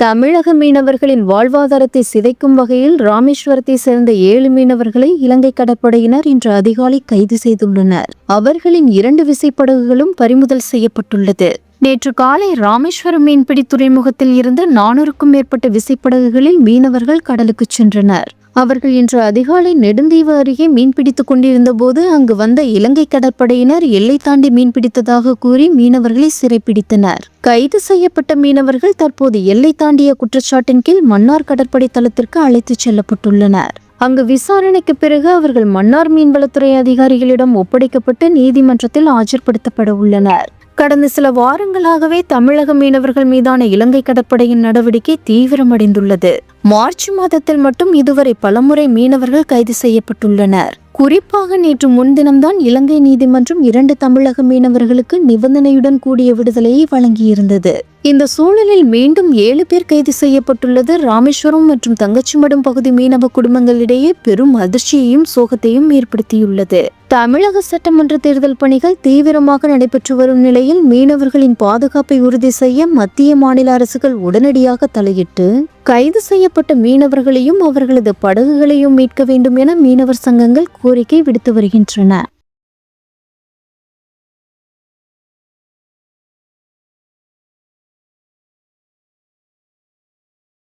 தமிழக மீனவர்களின் வாழ்வாதாரத்தை சிதைக்கும் வகையில் ராமேஸ்வரத்தை சேர்ந்த 7 மீனவர்களை இலங்கை கடற்படையினர் இன்று அதிகாலை கைது செய்துள்ளனர். அவர்களின் 2 விசைப்படகுகளும் பறிமுதல் செய்யப்பட்டுள்ளது. நேற்று காலை ராமேஸ்வரம் மீன்பிடி துறைமுகத்தில் இருந்த 400க்கும் மேற்பட்ட விசைப்படகுகளில் மீனவர்கள் கடலுக்கு சென்றனர். அவர்கள் இன்று அதிகாலை நெடுந்தீவு அருகே மீன்பிடித்துக் கொண்டிருந்த போது அங்கு வந்த இலங்கை கடற்படையினர் எல்லை தாண்டி மீன்பிடித்ததாக கூறி மீனவர்களை சிறைப்பிடித்தனர். கைது செய்யப்பட்ட மீனவர்கள் தற்போது எல்லை தாண்டிய குற்றச்சாட்டின் கீழ் மன்னார் கடற்படை தளத்திற்கு அழைத்துச் செல்லப்பட்டுள்ளனர். அங்கு விசாரணைக்கு பிறகு அவர்கள் மன்னார் மீன்வளத்துறை அதிகாரிகளிடம் ஒப்படைக்கப்பட்டு நீதிமன்றத்தில் ஆஜர்படுத்தப்பட உள்ளனர். கடந்த சில வாரங்களாகவே தமிழக மீனவர்கள் மீதான இலங்கை கடற்படையின் நடவடிக்கை தீவிரமடைந்துள்ளது. மார்ச் மாதத்தில் மட்டும் இதுவரை பலமுறை மீனவர்கள் கைது செய்யப்பட்டுள்ளனர். குறிப்பாக நேற்று முன்தினம்தான் இலங்கை நீதிமன்றம் 2 தமிழக மீனவர்களுக்கு நிபந்தனையுடன் கூடிய விடுதலையை வழங்கியிருந்தது. இந்த சூழலில் மீண்டும் 7 பேர் கைது செய்யப்பட்டுள்ளது ராமேஸ்வரம் மற்றும் தங்கச்சிமடம் பகுதி மீனவ குடும்பங்களிடையே பெரும் அதிர்ச்சியையும் சோகத்தையும் ஏற்படுத்தியுள்ளது. தமிழக சட்டமன்ற தேர்தல் பணிகள் தீவிரமாக நடைபெற்று வரும் நிலையில் மீனவர்களின் பாதுகாப்பை உறுதி செய்ய மத்திய மாநில அரசுகள் உடனடியாக தலையிட்டு கைது செய்யப்பட்ட மீனவர்களையும் அவர்களது படகுகளையும் மீட்க வேண்டும் என மீனவர் சங்கங்கள் கோரிக்கை விடுத்து வருகின்றன.